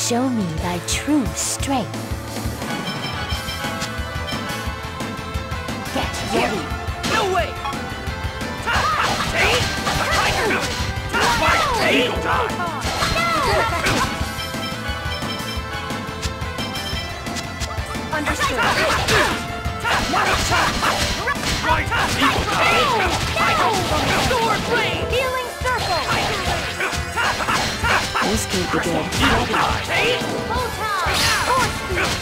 Show me thy true strength. Get ready. No way! Take! Eagle die! Understood. Right! Eagle die! Sword Raine! Healing circle! This could be good. Eagle die! Photon! Force field!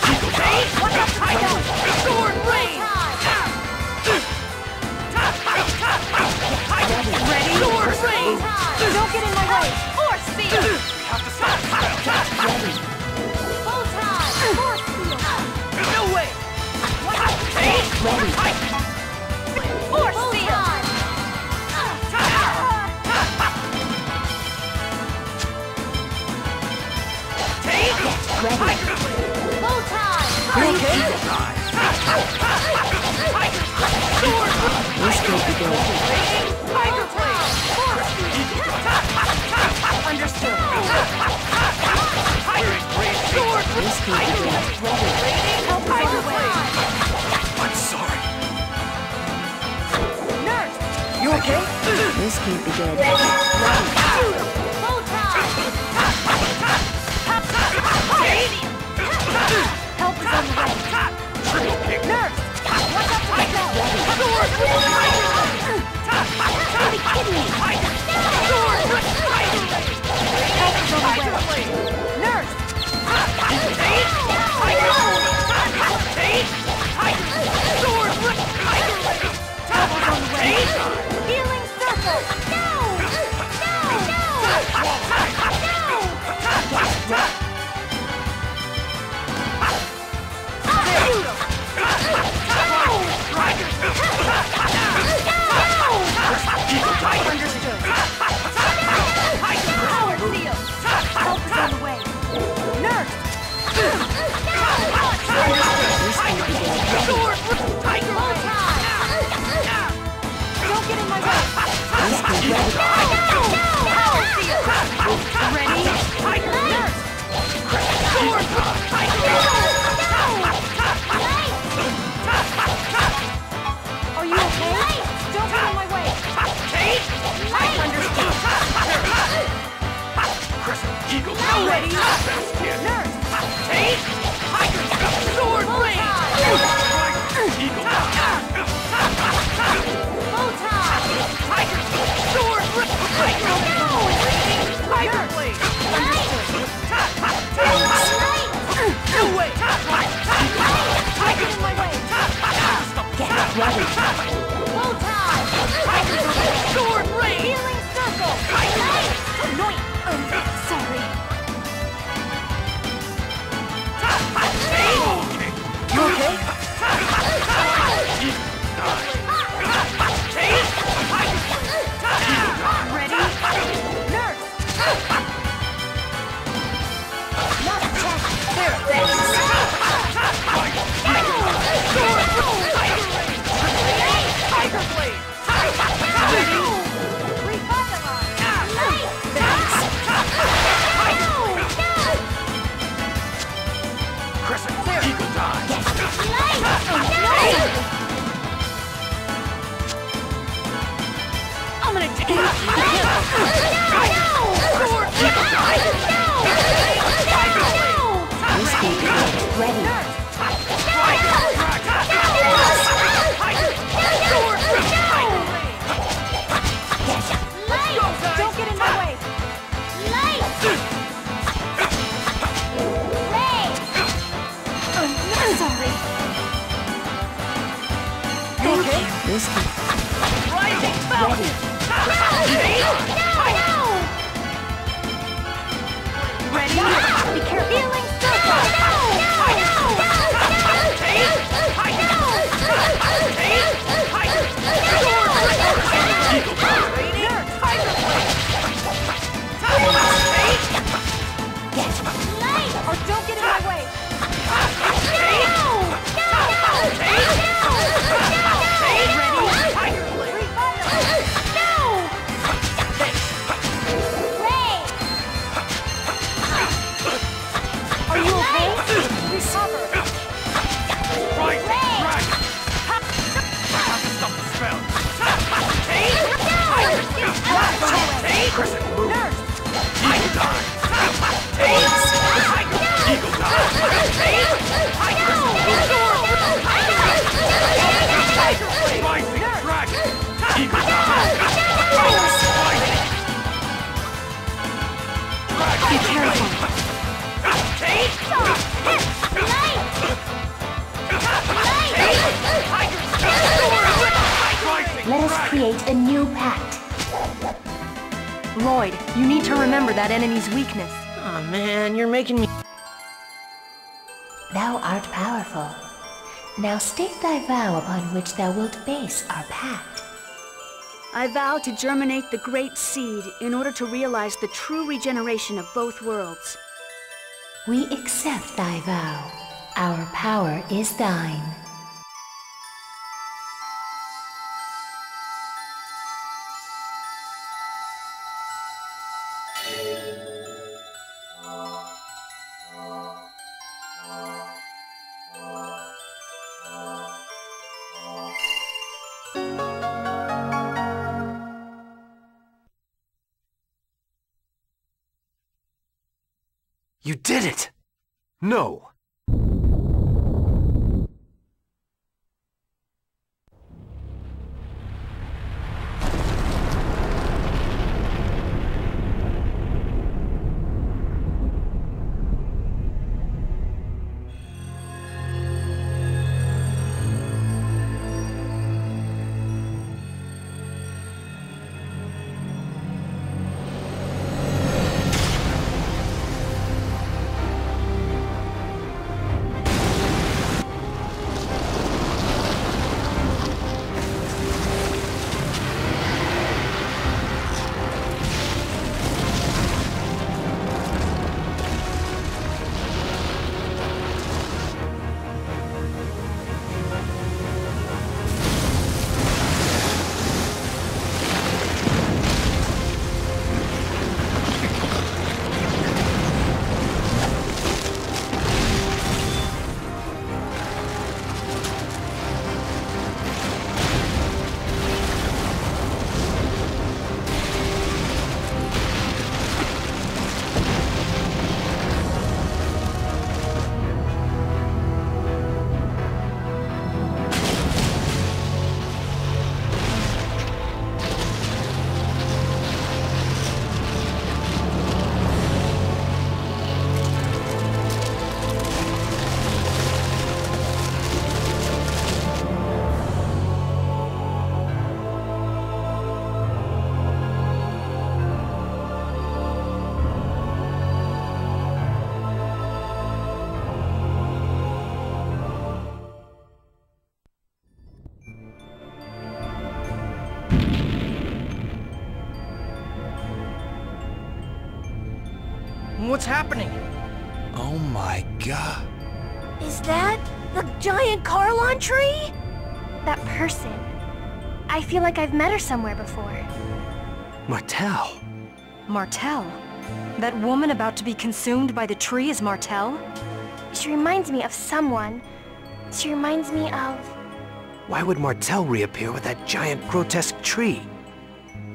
Eagle die! What's up to go? Sword Raine! Ready? Sword Raine! Don't get in my way! Force field! We have to stop this battle! Ready. Photon! Force field! No way! Ready. Force field! Ready. Photon! Eagle die! This could be good. Tiger blade! Force field! Understood. Sword This could be good. Ready. help Tiger blade! I'm sorry! Nurse! You okay? This could be good. Photon! Help is on the way. Triple kick! Nurse! What's up to the bell? Sword! Are you kidding me? Sword! Help is on the way. Nurse! Sword! Help is on the way. Healing circle! No! Understood. Power seal! Help is on the way. Nurse! Sword! Tiger blade! Don't get in my way! This could be good. Power seal! Ready? Nurse! Sword! Are you okay? Don't get in my way! Understood. Eagle Now ready? Best kid! Nurse! Sword Raine! Eagle Photon! Sword! Tiger blade! Understood. No way! Get in my way! Get ready. Photon! Sword Raine! Healing circle! Annoying! Sorry. You okay? Ready? Nurse! Not check! There, thanks! Tiger blade! Ready? Revitalize! Thanks! Crescent, Eagle die! I'm gonna take it! This could be good. Ready. Don't get in my way! I'm sorry. This could Rising ready. Falcon! create a new pact. Lloyd, you need to remember that enemy's weakness. Oh man, you're making me... Thou art powerful. Now state thy vow upon which thou wilt base our pact. I vow to germinate the Great Seed in order to realize the true regeneration of both worlds. We accept thy vow. Our power is thine. You did it! No! What's happening? Oh my god. Is that the giant Carlon tree? That person. I feel like I've met her somewhere before. Martel. Martel? That woman about to be consumed by the tree is Martel? She reminds me of someone. She reminds me of... Why would Martel reappear with that giant grotesque tree?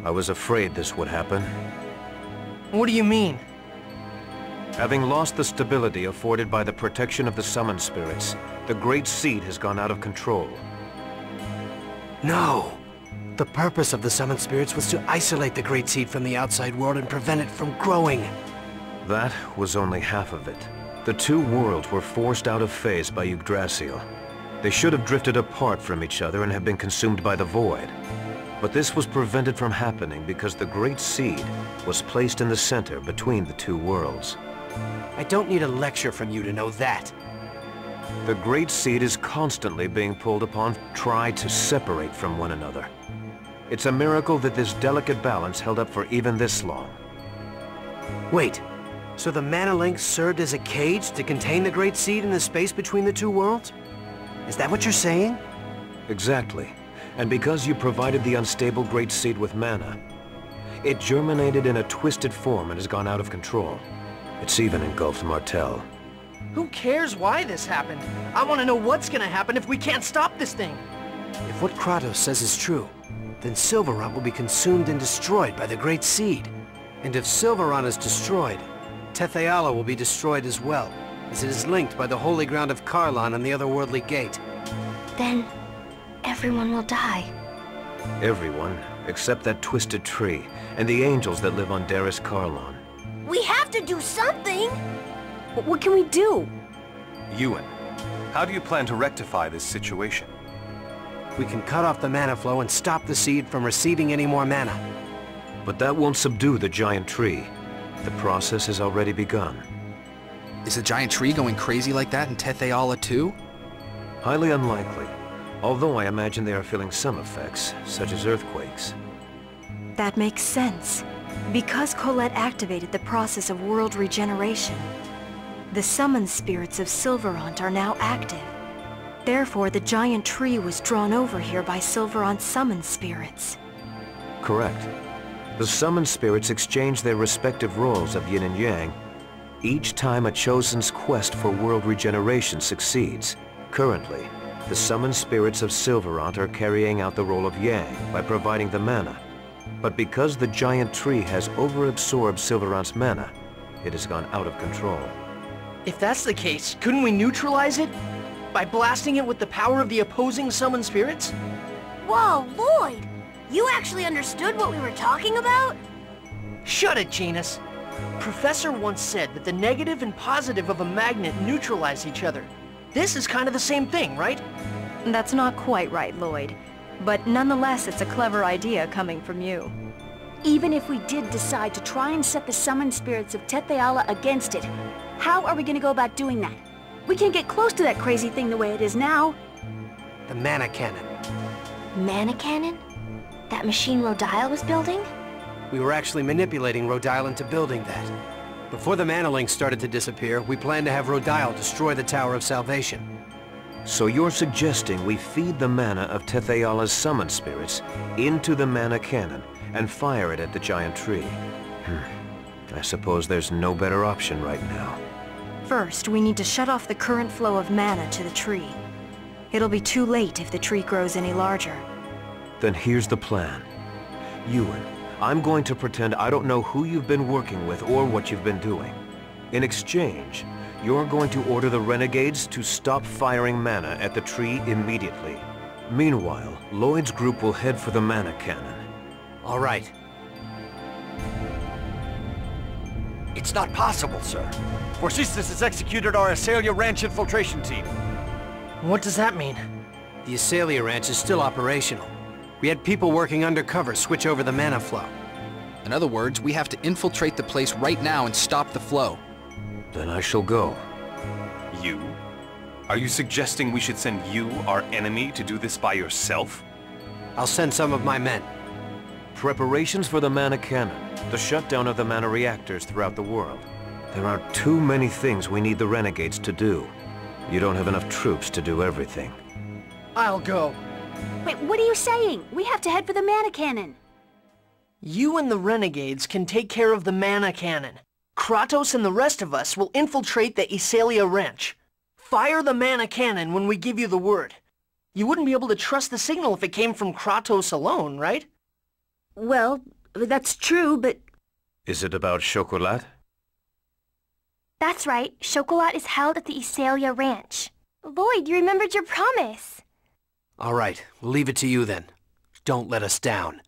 I was afraid this would happen. What do you mean? Having lost the stability afforded by the protection of the summoned spirits, the Great Seed has gone out of control. No! The purpose of the summoned spirits was to isolate the Great Seed from the outside world and prevent it from growing. That was only half of it. The two worlds were forced out of phase by Yggdrasil. They should have drifted apart from each other and have been consumed by the void. But this was prevented from happening because the Great Seed was placed in the center between the two worlds. I don't need a lecture from you to know that. The Great Seed is constantly being pulled upon, try to separate from one another. It's a miracle that this delicate balance held up for even this long. Wait, so the Mana Link served as a cage to contain the Great Seed in the space between the two worlds? Is that what you're saying? Exactly. And because you provided the unstable Great Seed with mana, it germinated in a twisted form and has gone out of control. It's even engulfed Martel. Who cares why this happened? I want to know what's gonna happen if we can't stop this thing. If what Kratos says is true, then Silverrot will be consumed and destroyed by the Great Seed. And if Silverrot is destroyed, Tetheala will be destroyed as well, as it is linked by the holy ground of Carlon and the otherworldly gate. Then... everyone will die. Everyone, except that twisted tree, and the angels that live on Daris Carlon. We have to do something! What can we do? Ewan, how do you plan to rectify this situation? we can cut off the mana flow and stop the seed from receiving any more mana. But that won't subdue the giant tree. The process has already begun. Is the giant tree going crazy like that in Tethe'alla too? Highly unlikely, although I imagine they are feeling some effects, such as earthquakes. That makes sense. Because Colette activated the process of world regeneration, the summoned spirits of Sylvarant are now active. Therefore, the giant tree was drawn over here by Sylvarant's summoned spirits. Correct. The summoned spirits exchange their respective roles of yin and yang each time a chosen's quest for world regeneration succeeds. Currently, the summoned spirits of Sylvarant are carrying out the role of yang by providing the mana. But because the giant tree has overabsorbed Sylvarant's mana, it has gone out of control. If that's the case, couldn't we neutralize it? By blasting it with the power of the opposing summoned spirits? Whoa, Lloyd! You actually understood what we were talking about? Shut it, Genus. Professor once said that the negative and positive of a magnet neutralize each other. This is kind of the same thing, right? That's not quite right, Lloyd. But nonetheless, it's a clever idea coming from you. Even if we did decide to try and set the summoned spirits of Tethe'alla against it, how are we gonna go about doing that? We can't get close to that crazy thing the way it is now. The mana cannon. Mana cannon? That machine Rodyle was building? We were actually manipulating Rodyle into building that. Before the mana links started to disappear, we planned to have Rodyle destroy the Tower of Salvation. So you're suggesting we feed the mana of Tethe'alla's summoned spirits into the mana cannon and fire it at the giant tree. I suppose there's no better option right now. First, we need to shut off the current flow of mana to the tree. It'll be too late if the tree grows any larger. Then here's the plan. Ewan, I'm going to pretend I don't know who you've been working with or what you've been doing. In exchange, you're going to order the renegades to stop firing mana at the tree immediately. Meanwhile, Lloyd's group will head for the mana cannon. All right. It's not possible, sir. Forcistus has executed our Asalia Ranch infiltration team. What does that mean? The Asalia Ranch is still operational. We had people working undercover switch over the mana flow. In other words, we have to infiltrate the place right now and stop the flow. Then I shall go. You? Are you suggesting we should send you, our enemy, to do this by yourself? I'll send some of my men. Preparations for the mana cannon, the shutdown of the mana reactors throughout the world. There are too many things we need the renegades to do. You don't have enough troops to do everything. I'll go. Wait, what are you saying? We have to head for the mana cannon. You and the renegades can take care of the mana cannon. Kratos and the rest of us will infiltrate the Asalia Ranch. Fire the mana cannon when we give you the word. You wouldn't be able to trust the signal if it came from Kratos alone, right? Well, that's true, but... Is it about Chocolat? That's right. Chocolat is held at the Asalia Ranch. Lloyd, you remembered your promise. All right, we'll leave it to you then. Don't let us down.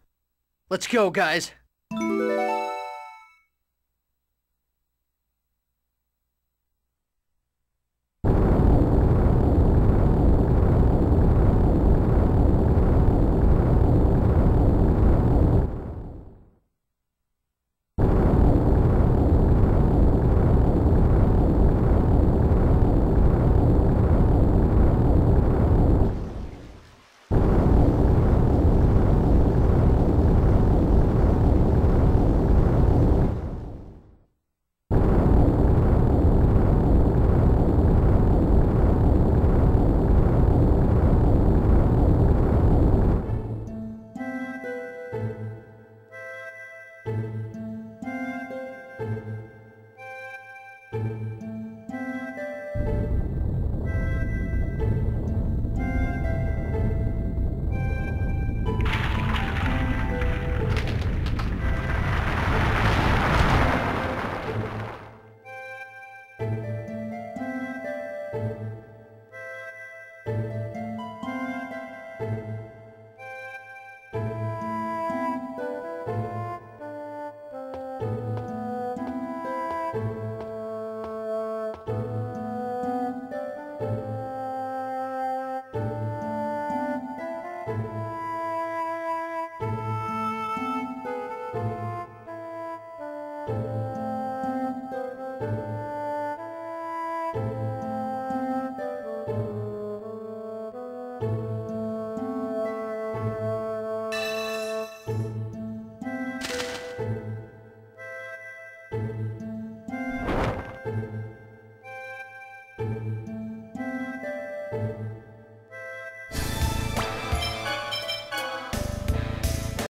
Let's go, guys. you.